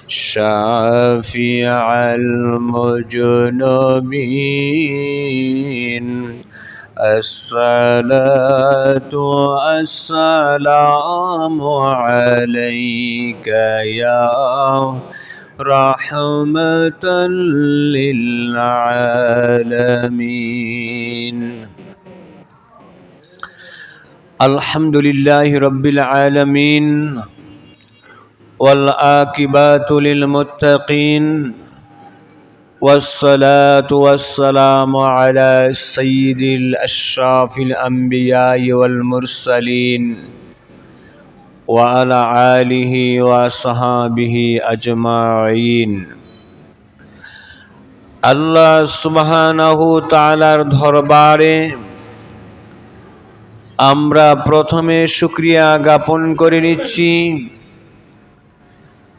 شافع المذنبين الصلاة والسلام عليك يا رحمة للعالمين الحمد لله رب العالمين والعاقبة للمتقين والصلاة والسلام على سيد الأشراف الأنبياء والمرسلين وعلى آله وصحابه أجمعين আল্লাহ সুবহানাহু তাআলার দরবারে আমরা প্রথমে শুকরিয়া জ্ঞাপন করে নিচ্ছি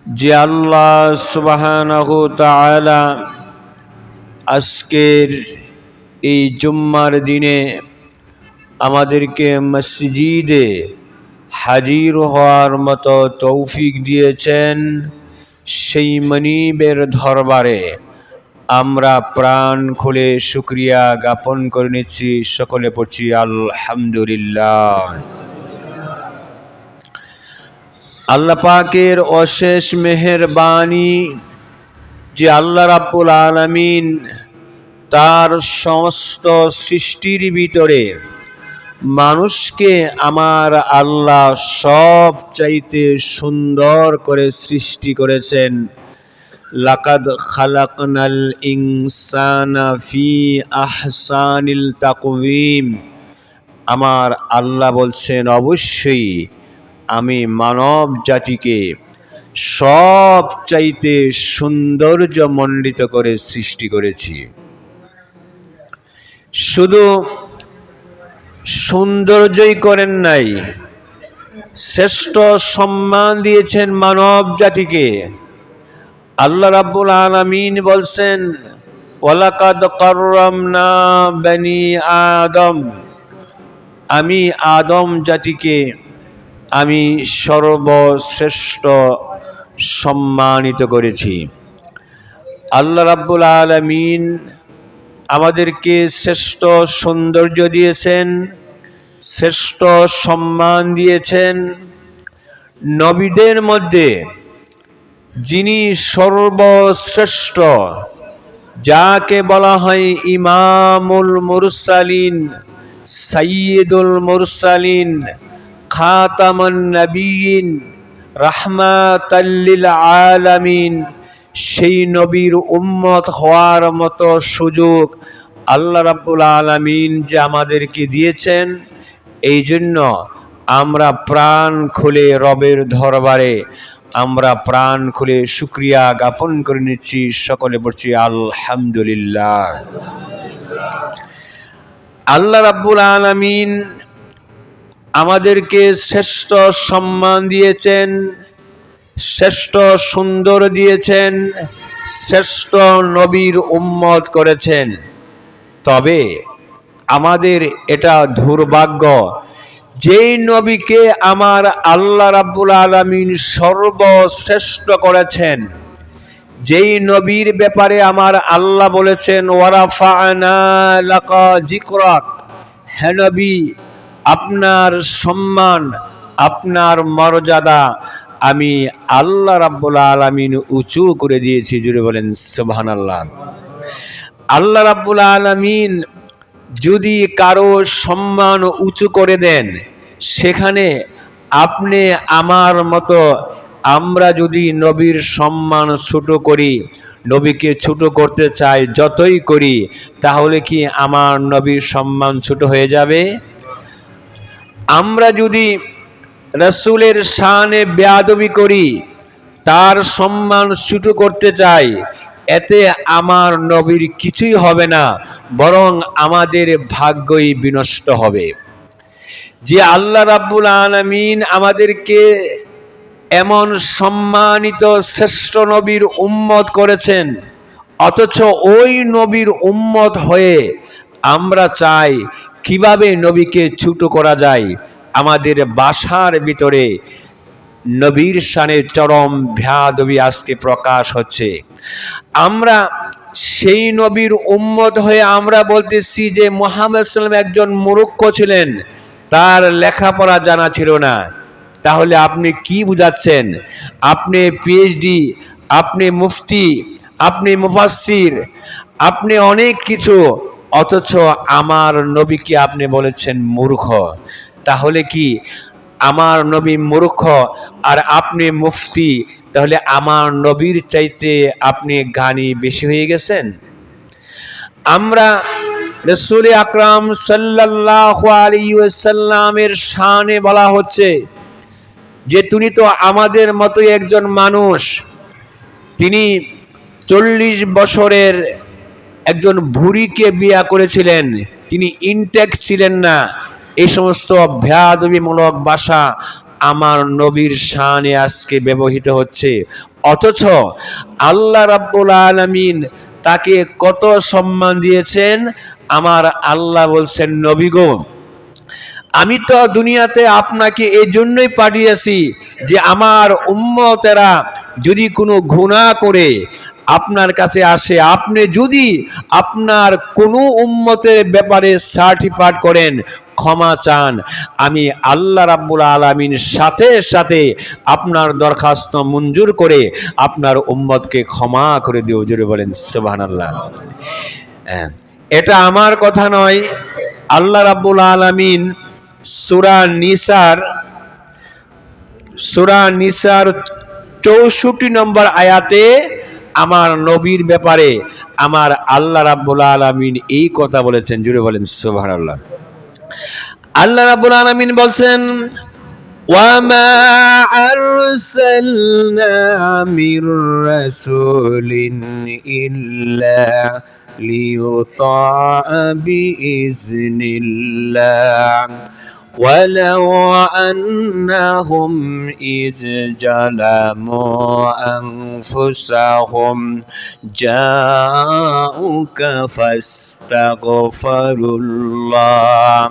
যে আল্লাহ সুবহানাহু তাআলা আজকের এই জুম্মার দিনে আমাদেরকে মসজিদে হাজির হওয়ার মতো তৌফিক দিয়েছেন। সেই মনিবের দরবারে আমরা প্রাণ খুলে শুকরিয়া জ্ঞাপন করে নিচ্ছি। সকলে পড়ছি আলহামদুলিল্লাহ। আল্লাহ পাকের অশেষ মেহেরবানি যে আল্লাহ রাব্বুল আলামিন তার সমস্ত সৃষ্টির ভিতরে মানুষকে আমার আল্লাহ সব চাইতে সুন্দর করে সৃষ্টি করেছেন। লাকাদ খালাকনাল ইনসানা ফি আহসানিল তাকওয়িম। আমার আল্লাহ বলছেন অবশ্যই আমি মানব জাতিকে সব চাইতে সৌন্দর্য মণ্ডিত করে সৃষ্টি করেছি। শুধু সৌন্দর্যই করেন নাই, শ্রেষ্ঠ সম্মান দিয়েছেন মানব জাতিকে। আল্লাহ রাব্বুল আলামিন বলছেন ওয়ালাকাদ কাররামনা বনি আদম। আমি আদম জাতিকে আমি সর্বশ্রেষ্ঠ সম্মানিত করেছি। আল্লাহ রাব্বুল আলামিন আমাদেরকে শ্রেষ্ঠ সৌন্দর্য দিয়েছেন, শ্রেষ্ঠ সম্মান দিয়েছেন। নবীদের মধ্যে যিনি সর্বশ্রেষ্ঠ, যাকে বলা হয় ইমামুল মুরসালিন, সাইয়্যিদুল মুরসালিন, খাতামুন নবিয়্যিন, রাহমাতাল লিল আলামিন, সেই নবীর উম্মত হওয়ার মতো সুযোগ আল্লাহ রাব্বুল আলামিন যে আমাদেরকে দিয়েছেন, এই জন্য আমরা প্রাণ খুলে রবের দরবারে আমরা প্রাণ খুলে শুকরিয়া জ্ঞাপন করে নিচ্ছি। সকলে পড়ছি আলহামদুলিল্লাহ। আল্লাহ রাব্বুল আলামিন আমাদেরকে শ্রেষ্ঠ সম্মান দিয়েছেন, শ্রেষ্ঠ সুন্দর দিয়েছেন, শ্রেষ্ঠ নবীর উম্মত করেছেন। তবে আমাদের এটা দুর্ভাগ্য, যেই নবীকে আমার আল্লাহ রাব্বুল আলামিন সর্বশ্রেষ্ঠ করেছেন, যেই নবীর ব্যাপারে আমার আল্লাহ বলেছেন ওয়ারাফা'না লাকা যিকরাক, হে নবী আপনার সম্মান, আপনার মর্যাদা আমি আল্লাহ রাব্বুল আলামিন উঁচু করে দিয়েছি। জুড়ে বলেন সুবহানাল্লাহ। আল্লাহ রাব্বুল আলামিন যদি কারো সম্মান উঁচু করে দেন, সেখানে আপনি আমার মতো আমরা যদি নবীর সম্মান ছোট করি, নবীকে ছোট করতে চাই, যতই করি, তাহলে কি আমার নবীর সম্মান ছোট হয়ে যাবে? আমরা যদি রাসূলের শানে বেয়াদবি করি, তার সম্মান ছোট করতে চাই, এতে আমার নবীর কিছুই হবে না, বরং আমাদের ভাগ্যই বিনষ্ট হবে। যে আল্লাহ রাব্বুল আলামিন আমাদেরকে এমন সম্মানিত শ্রেষ্ঠ নবীর উম্মত করেছেন, অথচ ওই নবীর উম্মত হয়ে আমরা চাই কিভাবে নবীকে ছোট করা যায়। আমাদের বাসার ভিতরে নবীর শানে চরম বেয়াদবি আজকে প্রকাশ হচ্ছে। আমরা সেই নবীর উম্মত হয়ে আমরা বলতেছি যে মুহাম্মদ সাল্লাল্লাহু আলাইহি ওয়াসাল্লাম একজন মূর্খ ছিলেন, তার লেখাপড়া জানা ছিল না। তাহলে আপনি কি বুঝাচ্ছেন? আপনি পিএইচডি, আপনি মুফতি, আপনি মুফাসসির, আপনি অনেক কিছু, অথচ আমার নবীকে আপনি বলেছেন মূর্খ। তাহলে কি আমার নবী মূর্খ আর আপনি মুফতি, তাহলে আমার নবীর চাইতে আপনি জ্ঞানী বেশি হয়ে গেছেন? আমরা রাসূল আকরাম সাল্লাল্লাহু আলাইহি ওয়াসাল্লামের শানে বলা হচ্ছে যে তিনি তো আমাদের মতোই একজন মানুষ। তিনি 40 বছরের একজন বুড়িকে বিয়ে করেছিলেন, তিনি ইনটেক ছিলেন না। এই সমস্ত বেয়াদবিমূলক ভাষা আমার নবীর শানে আজকে ব্যবহৃত হচ্ছে, অথচ আল্লাহ রাব্বুল আলামিন তাকে কত সম্মান দিয়েছেন। আমার আল্লাহ বলছেন, নবী গো, আমি তো দুনিয়াতে আপনাকে এই জন্যই পাঠিয়েছি যে আমার উম্মতেরা যদি কোনো গুনাহ করে আপনার কাছে আসে, আপনি যদি আপনার কোনো উম্মতের ব্যাপারে সার্টিফাইড করেন, ক্ষমা চান, আমি আল্লাহ রাব্বুল আলামিন সাথে সাথে আপনার দরখাস্ত মঞ্জুর করে আপনার উম্মতকে ক্ষমা করে দিও। জোরে বলেন সুবহানাল্লাহ। এটা আমার কথা নয়, আল্লাহ রাব্বুল আলামিন সূরা নিসার 64 নম্বর আয়াতে আমার নবীর ব্যাপারে আমার আল্লাহ রাব্বুল আলামিন এই কথা বলেছেন। জুড়ে বলেন সুবহানাল্লাহ। আল্লাহ রাব্বুল আলামিন বলছেন, ওয়ামা আরসালনা মির রাসূলিন ইল্লা লিয়ুতাআ বিইজনিল্লাহ ولو أنهم إذ ظلموا أنفسهم جاءوك فاستغفروا الله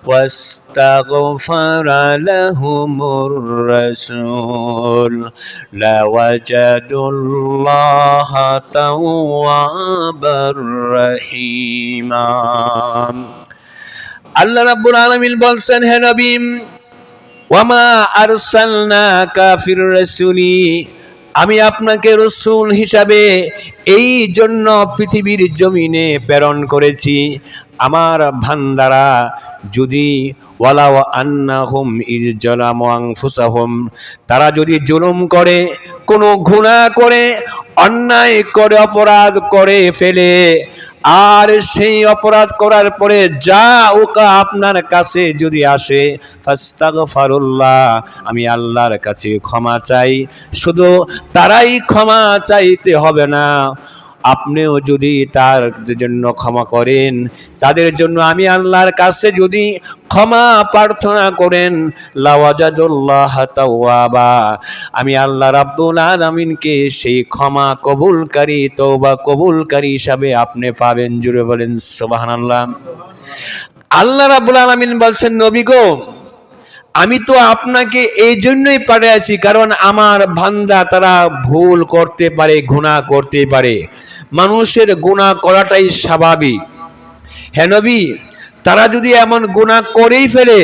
واستغفر لهم الرسول لوجدوا الله توابا رحيما। আল্লাহ রাব্বুল আলামিন বলছেন, হে নবী, ওয়ামা আরসালনাকা ফির রাসূলি, আমি আপনাকে রাসূল হিসাবে এই জন্য পৃথিবীর জমিনে প্রেরণ করেছি, আমার বান্দারা যদি ওয়ালাউ আন্নাহুম ইজ জালামু আনফুসাহুম, তারা যদি জুলুম করে, কোনো গুনাহ করে, অন্যায় করে, অপরাধ করে ফেলে, আর সেই অপরাধ করার পরে যা ওকা আপনার কাছে যদি আসে, ফাস্তাগফিরুল্লাহ, আমি আল্লাহর কাছে ক্ষমা চাই। শুধু তারাই ক্ষমা চাইতে হবে না, আপনিও যদি তার জন্য ক্ষমা করেন, তাদের জন্য আমি আল্লাহর কাছে যদি ক্ষমা প্রার্থনা করেন, লাওয়াজাদুল্লাহ তাওয়াবা, আমি আল্লাহ রাব্বুল আলামিনকে সেই ক্ষমা কবুলকারী, তওবা কবুলকারী হিসাবে আপনি পাবেন। জুড়ে বলেন সুবহানাল্লাহ। আল্লাহ রাব্বুল আলামিন বলছেন, নবী গো, আমি তো আপনাকে এই জন্যই পাঠিয়েছি কারণ আমার বান্দা তারা ভুল করতে পারে, গুনাহ করতে পারে, মানুষের গুনাহ করাটাই স্বাভাবিক। হে নবী, তারা যদি এমন গুনাহ করেই ফেলে,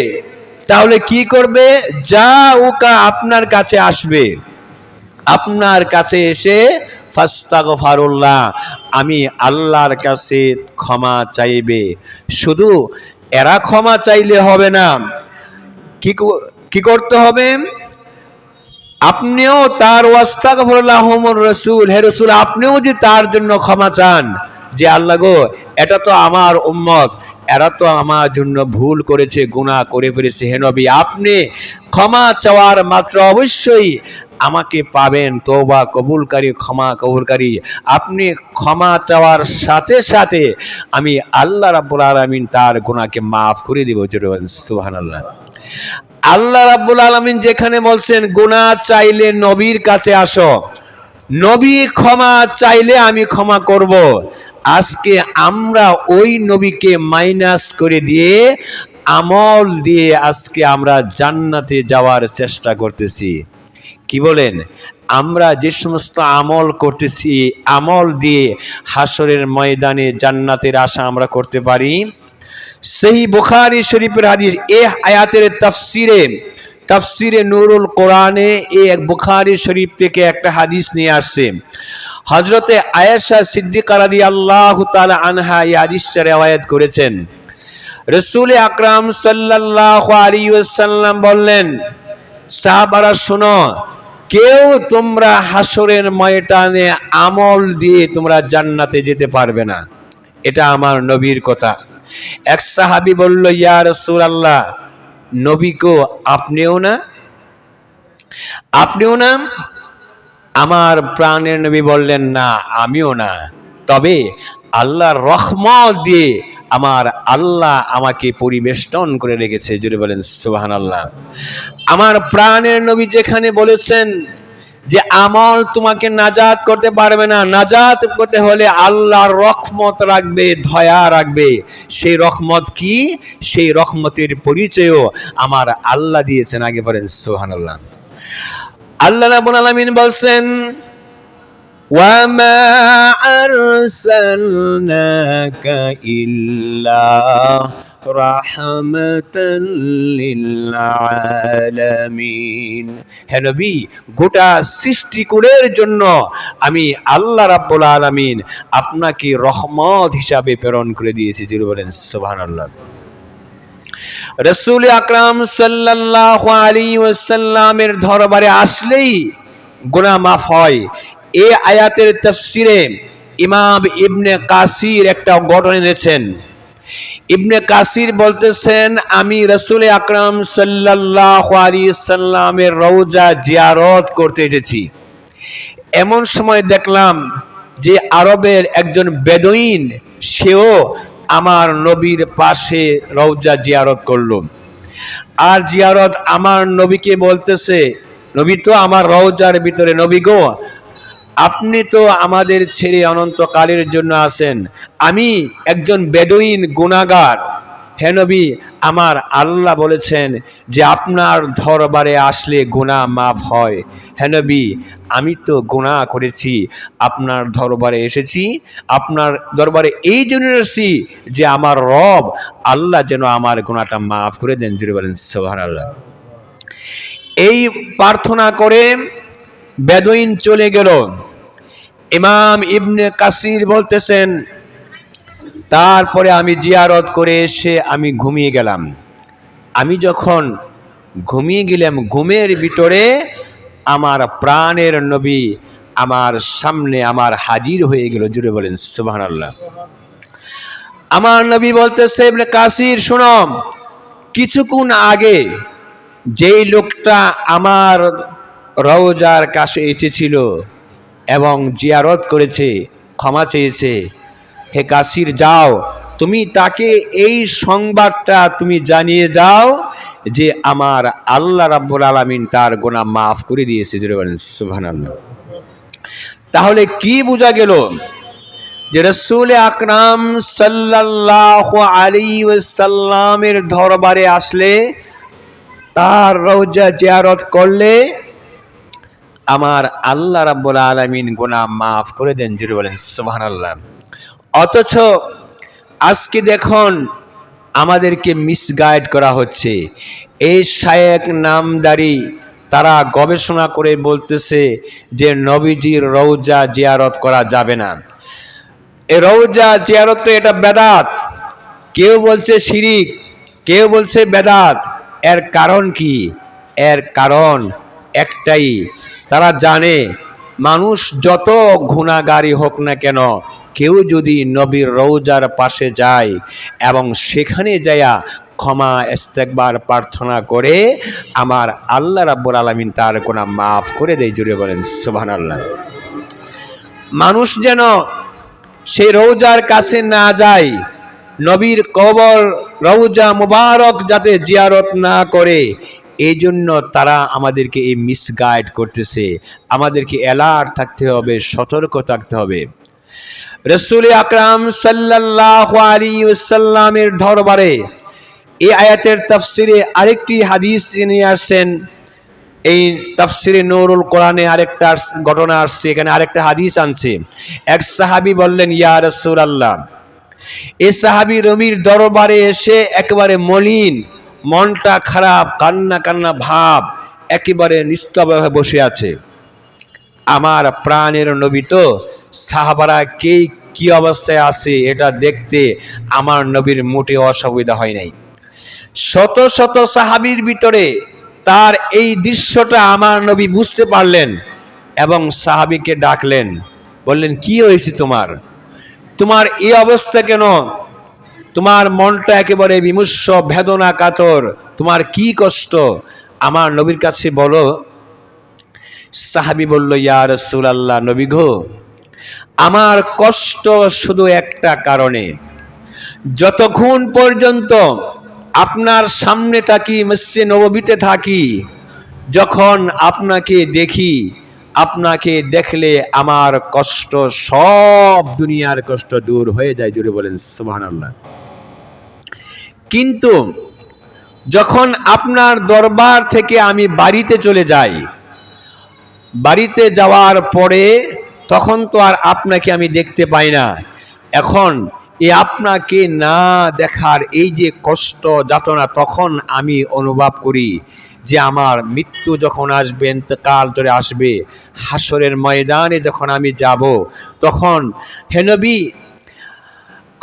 তাহলে কি করবে? যা ওকা আপনার কাছে আসবে, আপনার কাছে এসে ফাস্তাগফিরুল্লাহ, আমি আল্লাহর কাছে ক্ষমা চাইবে। শুধু এরা ক্ষমা চাইলে হবে না, কি করতে হবে? আপনিও তার ওয়াস্তাগফিরুল্লাহুমুর রাসূল, হে রাসূল, আপনিও যে তার জন্য ক্ষমা চান যে আল্লাহ গো, এটা তো আমার উম্মত, এরা তো আমার জন্য ভুল করেছে, গুনাহ করে ফেলেছে, হে নবী, আপনি ক্ষমা চাওয়ার মাত্র অবশ্যই আমাকে পাবেন, তওবা কবুলকারী, ক্ষমা কবুলকারী। আপনি ক্ষমা চাওয়ার সাথে সাথে আমি আল্লাহ রাব্বুল আলামিন তার গুনাহকে মাফ করে দেব। সুবহানাল্লাহ। আল্লাহ রাব্বুল আলামিন যেখানে বলছেন গুনাহ চাইলে নবীর কাছে আসো, নবী ক্ষমা চাইলে আমি ক্ষমা করব, আজকে আমরা ওই নবীকে মাইনাস করে দিয়ে আমল দিয়ে আজকে আমরা জান্নাতে যাওয়ার চেষ্টা করতেছি। কি বলেন? আমরা যে সমস্ত আমল করতেছি, আমল দিয়ে হাসরের ময়দানে জান্নাতের আশা আমরা করতে পারি। সেই বুখারী শরীফের হাদিস, এই আয়াতের তাফসিরে নুরুল কোরআনে এই বুখারী শরীফ থেকে একটা হাদিস নিয়ে আসছে। হযরতে আয়েশা সিদ্দিকা রাদিয়াল্লাহু তাআলা আনহা এই হাদিসটা riwayat করেছেন। রাসূল আকরাম সাল্লাল্লাহু আলাইহি ওয়াসাল্লাম বললেন, সাহাবারা শোনো, কেউ তোমরা হাসরের ময়দানে আমল দিয়ে তোমরা জান্নাতে যেতে পারবে না। এটা আমার নবীর কথা। এক সাহাবী বলল, ইয়া রাসূলুল্লাহ, নবী গো, আপনিও না? আপনিও না? আমার প্রাণের নবী বললেন, না, আমিও না, তবে আল্লাহর রহমত দিয়ে আমার আল্লাহ আমাকে পরিবেষ্টন করে রেখেছে। জুড়ে বলেন সুবহানাল্লাহ। আমার প্রাণের নবী যেখানে বলেছেন যে আমল তোমাকে নাজাত করতে পারবে না, নাজাত করতে হলে আল্লাহর রহমত রাখবে, দয়া রাখবে। সেই রহমত কি? সেই রহমতের পরিচয়ও আমার আল্লাহ দিয়েছেন। আগে বলেন সুবহানাল্লাহ। আল্লাহ রাব্বুল আলামিন বলছেন, ওয়ামা আরসালনাকা ইল্লা রাহমাতাল লিল আলামিন। হে নবী, গোটা সৃষ্টিকুলের জন্য আমি আল্লাহ রাব্বুল আলামিন আপনাকে রহমত হিসাবে প্রেরণ করে দিয়েছি। যিনি বলেন সুবহানাল্লাহ। রাসূল আকরাম সাল্লাল্লাহু আলাইহি ওয়াসাল্লামের দরবারে আসলেই গুনাহ মাফ হয়। এই আয়াতের তাফসিরে ইমাম ইবনে কাসির একটা ঘটনা এনেছেন। ইবনে কাসির বলতেছেন, আমি রাসূল আকরাম সাল্লাল্লাহু আলাইহি ওয়াসাল্লামের রওজা জিয়ারত করতে এসেছি। এমন সময় দেখলাম যে আরবের একজন বেদুইন, সেও আমার নবীর পাশে রওজা জিয়ারত করলো। আর জিয়ারত আমার নবীকে বলতেছে, নবী তো আমার রওজার ভিতরে, নবী গো, আপনি তো আমাদের ছেড়ে অনন্তকালের জন্য আছেন। আমি একজন বেদুইন গুনাহগার। হে নবী, আমার আল্লাহ বলেছেন যে আপনার দরবারে আসলে গুনাহ মাফ হয়। হে নবী, আমি তো গুনাহ করেছি, আপনার দরবারে এসেছি, আপনার দরবারে এই জন্য এসেছি যে আমার রব আল্লাহ যেন আমার গুনাহটা মাফ করে দেন। জুড়ে বলেন সুবহানাল্লাহ। এই প্রার্থনা করে বেদুইন চলে গেল। ইমাম ইবনে কাসির বলতেছেন, তারপরে আমি জিয়ারত করে এসে আমি ঘুমিয়ে গেলাম। আমি যখন ঘুমিয়ে গেলাম, ঘুমের ভিতরে আমার প্রাণের নবী আমার সামনে আমার হাজির হয়ে গেল। জুড়ে বলেন সুবহানাল্লাহ। আমার নবী বলতেছে, ইবনে কাসির শোনো, কিছুক্ষণ আগে যেই লোকটা আমার রওজার কাছে এসেছিল এবং জিয়ারত করেছে, ক্ষমা চেয়েছে, হে কাসির, যাও তুমি তাকে এই সংবাদটা তুমি জানিয়ে যাও যে আমার আল্লাহ রাব্বুল আলামিন তার গুনাহ মাফ করে দিয়েছে। জুড়ে বলেন সুবহানাল্লাহ। তাহলে কি বোঝা গেল? যে রাসূল আকরাম সাল্লাল্লাহু আলাইহি ওয়াসাল্লামের দরবারে আসলে, তার রওজা জিয়ারত করলে আমার আল্লাহ রাব্বুল আলামিন গুনাহ মাফ করে দেন। জুড়ে বলেন সুবহানাল্লাহ। অথচ আজকে দেখুন আমাদেরকে মিসগাইড করা হচ্ছে। এই শায়েখ নামদারি তারা গবেষণা করে বলতেছে যে নবীজির রওজা জিয়ারত করা যাবে না। এই রওজা জিয়ারত তো এটা বেদাত। কেউ বলছে শিরিক, কেউ বলছে বেদাত। এর কারণ কি? এর কারণ একটাই, তারা জানে মানুষ যত গুনাহগারই হোক না কেন, কেউ যদি নবীর রওজার পাশে যায় এবং সেখানে যায়া ক্ষমা ইস্তেগফার প্রার্থনা করে, আমার আল্লাহ রাব্বুল আলামিন তার গুনাহ মাফ করে দেয়। জুড়ে বলেন সুবহানাল্লাহ। মানুষ যেন সেই রওজার কাছে না যায়, নবীর কবর রওজা মুবারক যাতে জিয়ারত না করে, এই জন্য তারা আমাদেরকে এই মিসগাইড করতেছে। আমাদেরকে অ্যালার্ট থাকতে হবে, সতর্ক থাকতে হবে। রাসূল আকরাম সাল্লাল্লাহু আলাইহি ওয়াসাল্লামের দরবারে এই আয়াতের তাফসিরে আরেকটি হাদিস নিয়ে আসছেন। এই তাফসিরে নূরুল কোরআনে আরেকটা ঘটনা আসছে, এখানে আরেকটা হাদিস আনছে। এক সাহাবী বললেন, ইয়া রাসূলুল্লাহ, এই সাহাবী নবীর দরবারে এসে একেবারে মলিন, মনটা খারাপ, কান্না কান্না ভাব, একেবারে নিস্তব্ধ হয়ে বসে আছে। আমার প্রাণের নবী তো, সাহাবারা কে কি অবস্থায় আছে এটা দেখতে আমার নবীর মোটে অসুবিধা হয় নাই। শত শত সাহাবীর ভিতরে তার এই দৃশ্যটা আমার নবী বুঝতে পারলেন এবং সাহাবীকে ডাকলেন, বললেন, কি হয়েছে তোমার, তোমার এই অবস্থা কেন, তোমার মনটা একেবারে বিমুর্ষ, বেদনা কাতর, তোমার কি কষ্ট, আমার নবীর কাছে বলো। সাহাবী বলল, ইয়া রাসূলুল্লাহ, নবী গো, আমার কষ্ট শুধু একটা কারণে, যতক্ষণ পর্যন্ত আপনার সামনে থাকি, মসজিদে নববীতে থাকি, যখন আপনাকে দেখি, আপনাকে দেখলে আমার কষ্ট, সব দুনিয়ার কষ্ট দূর হয়ে যায়। জুড়ে বলেন সুবহানাল্লাহ। কিন্তু যখন আপনার দরবার থেকে আমি বাড়িতে চলে যাই, বাড়িতে যাওয়ার পরে তখন তো আর আপনাকে আমি দেখতে পাই না। এখন এই আপনাকে না দেখার এই যে কষ্ট যাতনা, তখন আমি অনুভব করি যে আমার মৃত্যু যখন আসবে, ইন্তেকাল করে আসবে, হাসরের ময়দানে যখন আমি যাব, তখন হে নবী,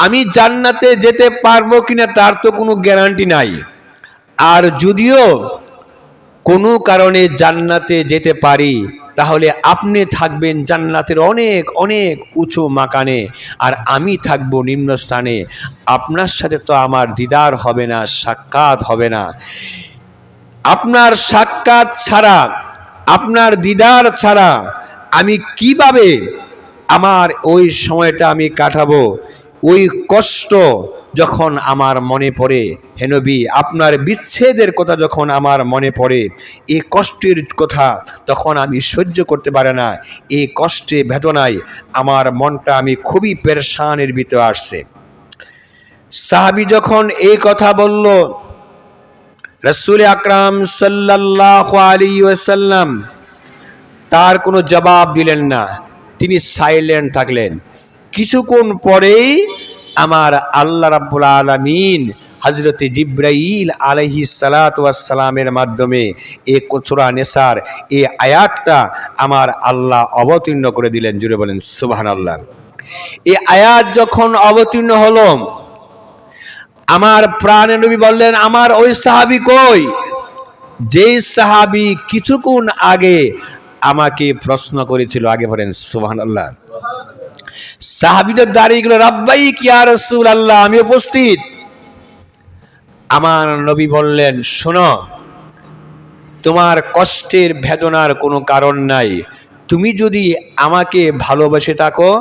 আমি জান্নাতে যেতে পারবো কিনা তার তো কোনো গ্যারান্টি নাই। আর যদিও কোনো কারণে জান্নাতে যেতে পারি, তাহলে আপনি থাকবেন জান্নাতের অনেক অনেক উঁচু মাকানে, আর আমি থাকবো নিম্ন স্থানে। আপনার সাথে তো আমার দিদার হবে না, সাক্ষাৎ হবে না। আপনার সাক্ষাৎ ছাড়া, আপনার দিদার ছাড়া আমি কিভাবে আমার ওই সময়টা আমি কাটাবো? ওই কষ্ট যখন আমার মনে পড়ে, হে নবী, আপনার বিচ্ছেদের কথা যখন আমার মনে পড়ে, এই কষ্টের কথা তখন আমি সহ্য করতে পারি না। এই কষ্টে বেদনায় আমার মনটা আমি খুবই পেরেশানের ভিতরে আসছে। সাহাবী যখন এই কথা বলল, রাসূল আকরাম সাল্লাল্লাহু আলাইহি ওয়াসাল্লাম তার কোনো জবাব দিলেন না, তিনি সাইলেন্ট থাকলেন। কিছুক্ষণ পরেই আমার আল্লাহ রাব্বুল আলামিন হযরত জিবরাইল আলাইহিস সালাতু ওয়াস সালামের মাধ্যমে এই সূরা নিসার এই আয়াতটা আমার আল্লাহ অবতীর্ণ করে দিলেন। জুড়ে বলেন সুবহানাল্লাহ। এই আয়াত যখন অবতীর্ণ হলো, আমার প্রাণের নবী বললেন, আমার ওই সাহাবী কই, যেই সাহাবী কিছুক্ষণ আগে আমাকে প্রশ্ন করেছিল। আগে বলেন সুবহানাল্লাহ। সাহাবীদের দাঁড়িয়ে গেল, রাব্বাইক ইয়া রাসূলুল্লাহ, আমি উপস্থিত। আমার নবী বললেন, শোনো, তোমার কষ্টের বেদনার কোনো কারণ নাই। তুমি যদি আমাকে ভালোবেসে থাকো,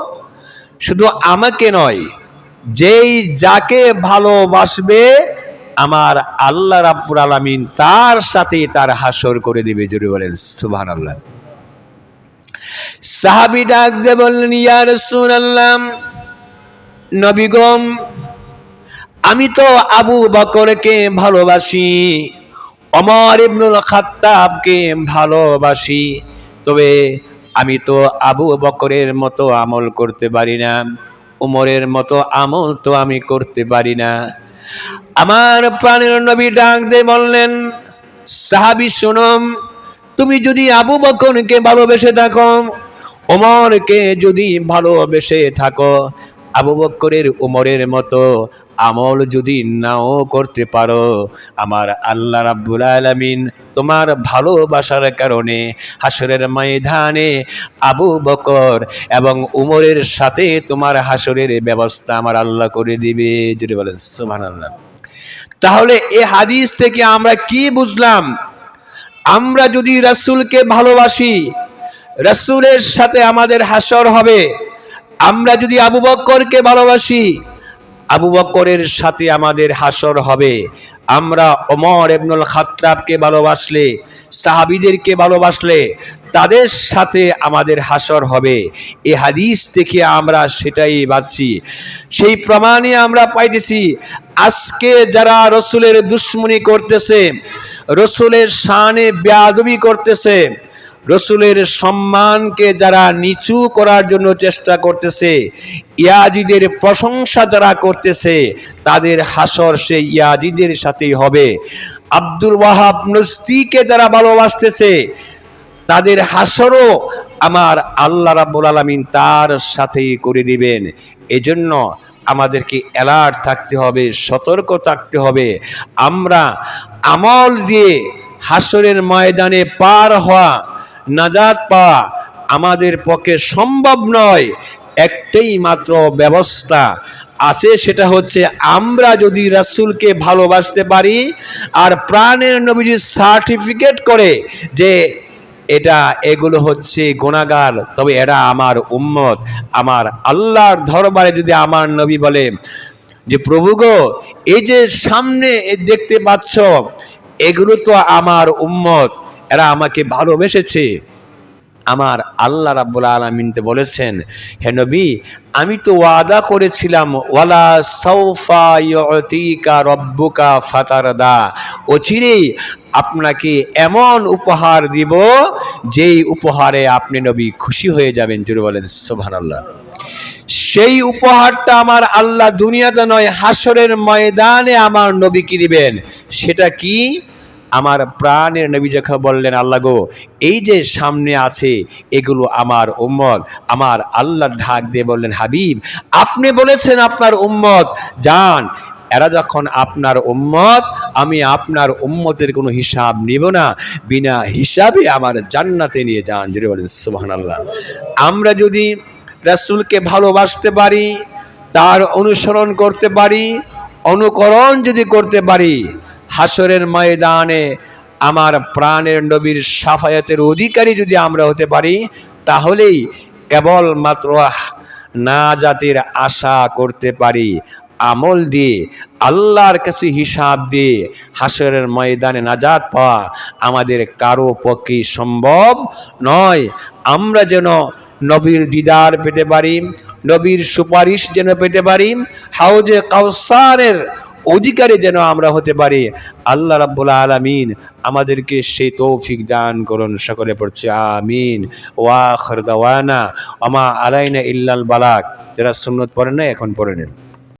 শুধু আমাকে নয়, যেই যাকে ভালোবাসবে আমার আল্লাহ রাব্বুল আলামিন তার সাথে তার হাসর করে দিবে। জোরে বলেন সুবহানাল্লাহ। সাহাবী ডাক দিয়ে বললেন, ইয়া রাসূলুল্লাহ, নবী গো, আমি তো আবু বকরকে ভালোবাসি, ওমর ইবনুল খাত্তাবকে ভালোবাসি, তবে আমি তো আবু বকরের মতো আমল করতে পারি না, উমরের মতো আমল তো আমি করতে পারি না। আমার প্রাণের নবী ডাক দিয়ে বললেন, সাহাবী শোনো, তুমি যদি আবু বকরকে ভালোবেসে থাকো, ওমরকে যদি ভালোবেসে থাকো, আবু বকরের উমরের মতো আমল যদি নাও করতে পারো, আমার আল্লাহ রাব্বুল আলামিন তোমার ভালোবাসার কারণে হাসরের ময়দানে আবু বকর এবং উমরের সাথে তোমার হাসরের ব্যবস্থা আমার আল্লাহ করে দিবে। যদি বলেন সুবহানাল্লাহ। তাহলে এই হাদিস থেকে আমরা কি বুঝলাম? আমরা যদি রাসূলকে ভালোবাসি, রাসূলের সাথে আমাদের হাসর হবে। আমরা যদি আবু বকরকে ভালোবাসি, আবু বকরের সাথে আমাদের হাসর হবে। আমরা ওমর ইবনুল খাত্তাবকে ভালোবাসলে, সাহাবীদেরকে ভালোবাসলে, তাদের সাথে আমাদের হাসর হবে। এই হাদিস থেকে আমরা সেটাই বাঁচছি। সেই প্রমাণে আমরা পাইতেছি, আজকে যারা রাসূলের দুশমনি করতেছে, রসুলের শানে বেয়াদবি করতেছে, রসুলের সম্মানকে যারা নিচু করার জন্য চেষ্টা করতেছে, ইয়াজিদের প্রশংসা যারা করতেছে, তাদের হাসর সেই ইয়াজিদের সাথেই হবে। আব্দুল ওয়াহাব নজদীকে যারা ভালোবাসতেছে, তাদের হাসরও আমার আল্লাহ রাব্বুল আলামিন তার সাথেই করে দিবেন। এজন্য আমাদেরকে অ্যালার্ট থাকতে হবে, সতর্ক থাকতে হবে। আমরা আমল দিয়ে হাসরের ময়দানে পার হওয়া, নাজাত পাওয়া আমাদের পক্ষে সম্ভব নয়। একটাই মাত্র ব্যবস্থা আছে, সেটা হচ্ছে আমরা যদি রাসূলকে ভালোবাসতে পারি আর প্রাণের নবীজির সার্টিফিকেট করে যে এগুলো হচ্ছে গুনাহগার, তবে এরা আমার উম্মত। আমার আল্লাহর দরবারে যদি আমার নবী বলে যে প্রভু গো, এই যে সামনে দেখতে পাচ্ছ, এগুলো তো আমার উম্মত, এরা আমাকে ভালোবেসেছে। আমার আল্লাহ রাব্বুল আলামিন তো বলেছেন, হে নবী, আমি তো ওয়াদা করেছিলাম, ওয়ালা সাউফা ইউতিকা রব্বুকা ফাতারদা, অচিরেই আপনাকে এমন উপহার দিব যেই উপহারে আপনি নবী খুশি হয়ে যাবেন। জোরে বলেন সুবহানাল্লাহ। সেই উপহারটা আমার আল্লাহ দুনিয়াতে নয়, হাসরের ময়দানে আমার নবীকে দিবেন। সেটা কি? আমার প্রাণের নবী যখন বললেন, আল্লাহ গো, এই যে সামনে আছে এগুলো আমার উম্মত, আমার আল্লাহ ঢাক দিয়ে বললেন, হাবিব, আপনি বলেছেন আপনার উম্মত, যান, এরা যখন আপনার উম্মত, আমি আপনার উম্মতের কোনো হিসাব নিব না, বিনা হিসাবে আমার জান্নাতে নিয়ে যান। জোরে বলেন সুবহানাল্লাহ। আমরা যদি রাসূলকে ভালোবাসতে পারি, তার অনুসরণ করতে পারি, অনুকরণ যদি করতে পারি, হাসরের ময়দানে আমার প্রাণের নবীর শাফায়াতের অধিকারী যদি আমরা হতে পারি, তাহলেই কেবলমাত্র নাজাতের আশা করতে পারি। আমল দিয়ে, আল্লাহর কাছে হিসাব দিয়ে হাসরের ময়দানে নাজাত পাওয়া আমাদের কারো পক্ষে সম্ভব নয়। আমরা যেন নবীর দিদার পেতে পারি, নবীর সুপারিশ যেন পেতে পারি, হাউজে কাউসারের অধিকারী যেন আমরা হতে পারি। আল্লাহ রাব্বুল আলামিন আমাদেরকে সেই তৌফিক দান করুন। সকলে পড়ছে আমিন। ওয়া আখির দাওয়ানা ওয়া মা আলাইনা ইল্লাল বালাগ। যারা সুন্নত পড়েন না, এখন পড়ে নেন।